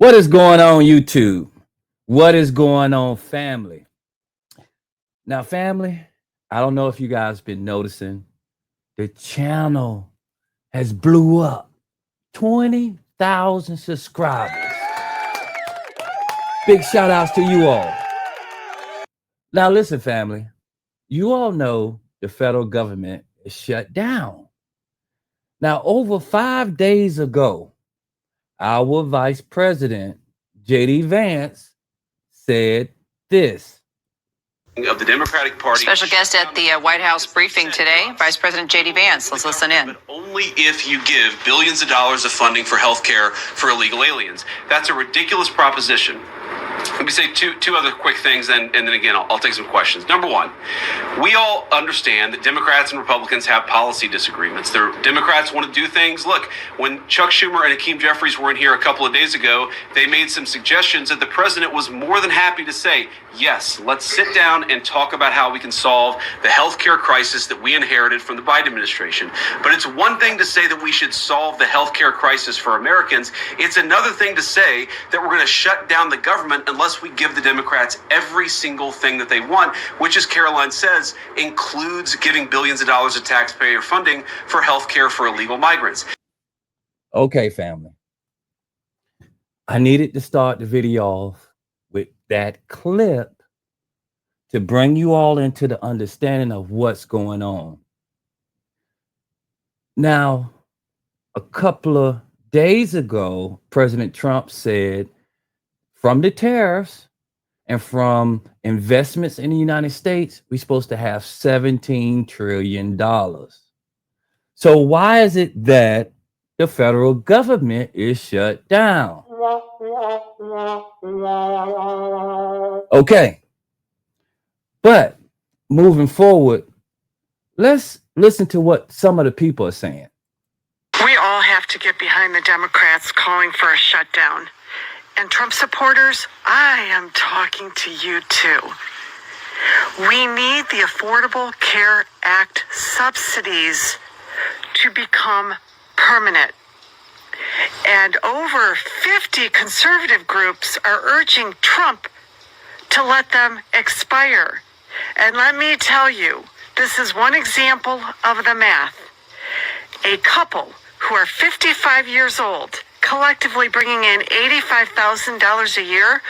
What is going on, YouTube? What is going on, family? Now, family, I don't know if you guys been noticing, the channel has blew up. 20,000 subscribers. Big shout outs to you all. Now, listen, family, you all know the federal government is shut down. Now, over 5 days ago, our Vice President, J.D. Vance, said this. Of the Democratic Party. Special guest at the White House briefing today, Vice President J.D. Vance. Let's listen in. But only if you give billions of dollars of funding for health care for illegal aliens. That's a ridiculous proposition. Let me say two other quick things, and then again, I'll take some questions. Number one, we all understand that Democrats and Republicans have policy disagreements. The Democrats want to do things. Look, when Chuck Schumer and Hakeem Jeffries were in here a couple of days ago, they made some suggestions that the president was more than happy to say, yes, let's sit down and talk about how we can solve the healthcare crisis that we inherited from the Biden administration. But it's one thing to say that we should solve the healthcare crisis for Americans. It's another thing to say that we're going to shut down the government unless we give the Democrats every single thing that they want, which, as Caroline says, includes giving billions of dollars of taxpayer funding for health care for illegal migrants. Okay, family. I needed to start the video off with that clip to bring you all into the understanding of what's going on. Now, a couple of days ago, President Trump said, from the tariffs and from investments in the United States, we're supposed to have $17 trillion. So why is it that the federal government is shut down? Okay. But moving forward, let's listen to what some of the people are saying. We all have to get behind the Democrats calling for a shutdown. And Trump supporters, I am talking to you too. We need the Affordable Care Act subsidies to become permanent. And over 50 conservative groups are urging Trump to let them expire. And let me tell you, this is one example of the math. A couple who are 55 years old, collectively bringing in $85,000 a year,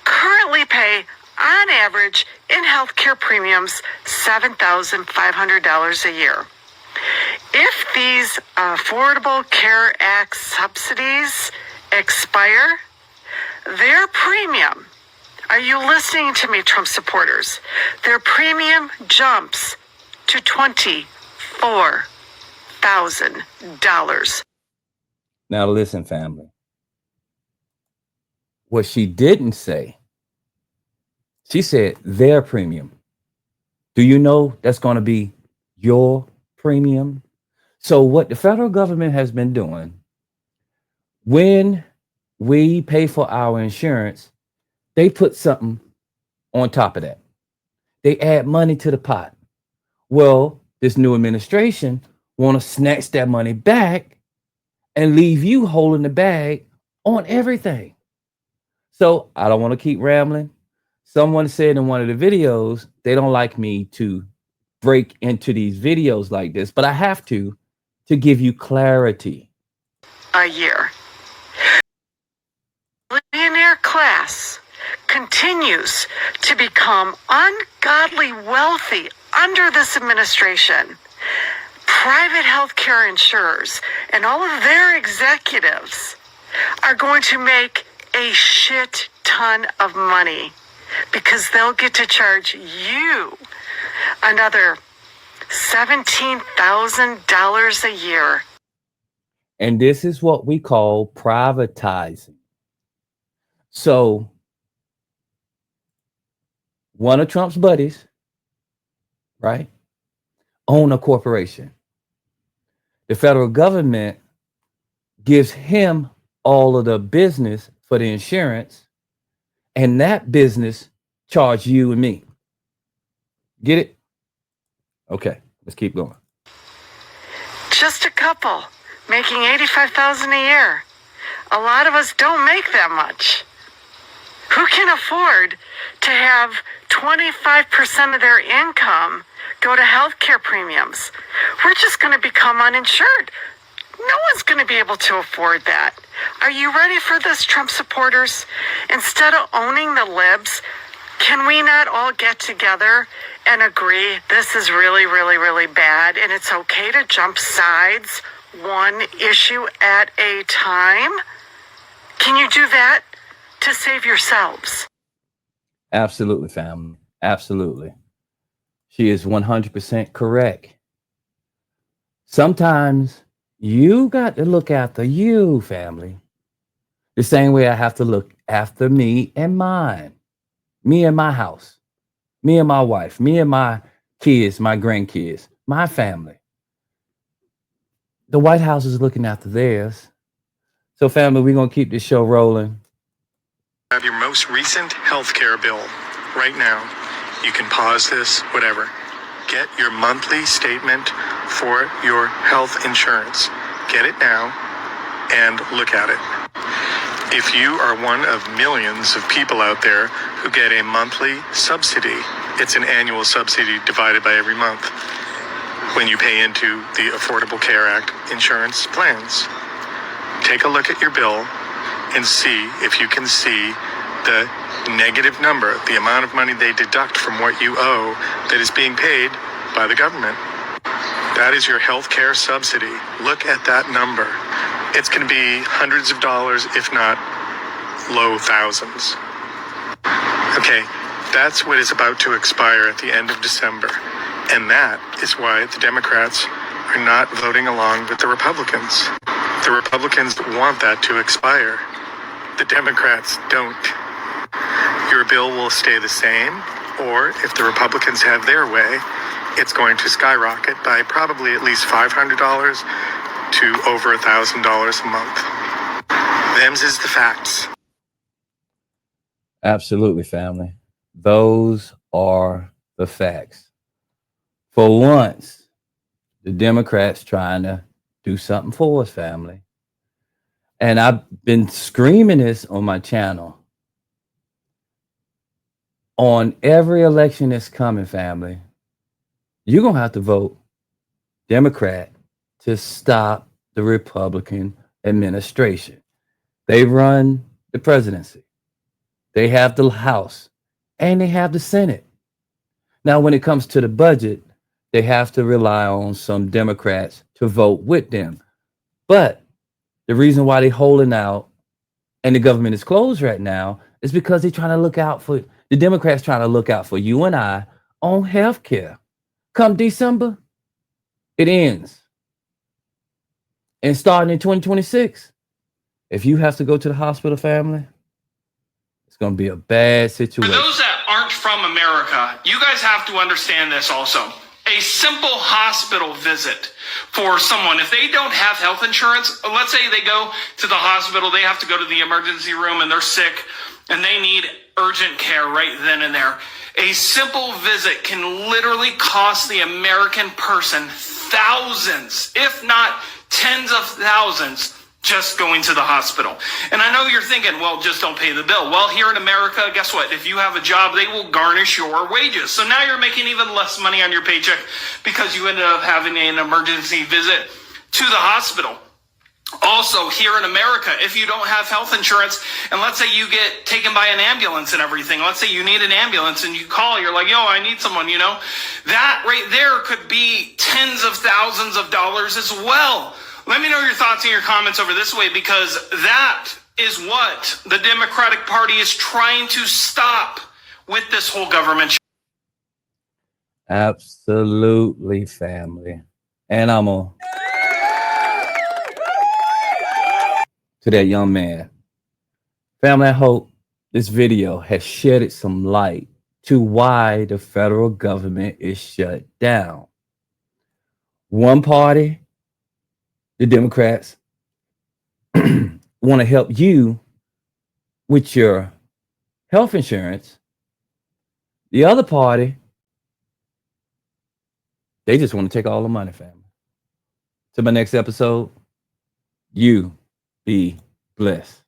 currently pay, on average, in healthcare premiums, $7,500 a year. If these Affordable Care Act subsidies expire, their premium, are you listening to me, Trump supporters? Their premium jumps to $24,000. Now listen, family. What she didn't say, she said their premium. Do you know that's going to be your premium? So what the federal government has been doing, when we pay for our insurance, they put something on top of that. They add money to the pot. Well, this new administration want to snatch that money back and leave you holding the bag on everything. So I don't want to keep rambling. Someone said in one of the videos, they don't like me to break into these videos like this, but I have to give you clarity. A year. Millionaire class continues to become ungodly wealthy under this administration. Private healthcare insurers and all of their executives are going to make a shit ton of money because they'll get to charge you another $17,000 a year. And this is what we call privatizing. So one of Trump's buddies, right, own a corporation. The federal government gives him all of the business for the insurance, and that business charge you and me. Get it? Okay, let's keep going. Just a couple making $85,000 a year. A lot of us don't make that much. Who can afford to have 25% of their income go to healthcare premiums? We're just going to become uninsured. No one's going to be able to afford that. Are you ready for this, Trump supporters? Instead of owning the libs, can we not all get together and agree this is really, really, really bad and it's okay to jump sides one issue at a time? Can you do that to save yourselves? Absolutely, family. Absolutely. She is 100% correct. Sometimes you got to look after you, family, the same way I have to look after me and mine, me and my house, me and my wife, me and my kids, my grandkids, my family. The White House is looking after theirs. So, family, we're going to keep this show rolling. Have your most recent health care bill right now. You can pause this, whatever. Get your monthly statement for your health insurance. Get it now and look at it. If you are one of millions of people out there who get a monthly subsidy, it's an annual subsidy divided by every month when you pay into the Affordable Care Act insurance plans. Take a look at your bill and see if you can see the negative number, the amount of money they deduct from what you owe that is being paid by the government. That is your health care subsidy. Look at that number. It's going to be hundreds of dollars, if not low thousands. Okay, that's what is about to expire at the end of December. And that is why the Democrats are not voting along with the Republicans. The Republicans want that to expire. The Democrats don't. Your bill will stay the same, or if the Republicans have their way, it's going to skyrocket by probably at least $500 to over $1,000 a month. Them's is the facts. Absolutely, family. Those are the facts. For once, the Democrats trying to do something for us, family. And I've been screaming this on my channel. On every election that's coming, family, you're going to have to vote Democrat to stop the Republican administration. They run the presidency. They have the House and they have the Senate. Now, when it comes to the budget, they have to rely on some Democrats to vote with them. But the reason why they're holding out and the government is closed right now is because they're trying to look out for the Democrats, trying to look out for you and I on health care. Come December, it ends. And starting in 2026, if you have to go to the hospital, family, it's going to be a bad situation. For those that aren't from America, you guys have to understand this also. A simple hospital visit for someone, if they don't have health insurance, let's say they go to the hospital, they have to go to the emergency room and they're sick and they need urgent care right then and there. A simple visit can literally cost the American person thousands, if not tens of thousands, just going to the hospital. And I know you're thinking, well, just don't pay the bill. Well, here in America, guess what? If you have a job, they will garnish your wages. So now you're making even less money on your paycheck because you ended up having an emergency visit to the hospital. Also, here in America, if you don't have health insurance, and let's say you get taken by an ambulance and everything, let's say you need an ambulance and you call, you're like, yo, I need someone, that right there could be tens of thousands of dollars as well. Let me know your thoughts and your comments over this way, because that is what the Democratic Party is trying to stop with this whole government. Absolutely, family. And I'm to that young man. Family, I hope this video has shedded some light to why the federal government is shut down. One party, the Democrats, want to help you with your health insurance. The other party, they just want to take all the money, family. To my next episode, you be Bless.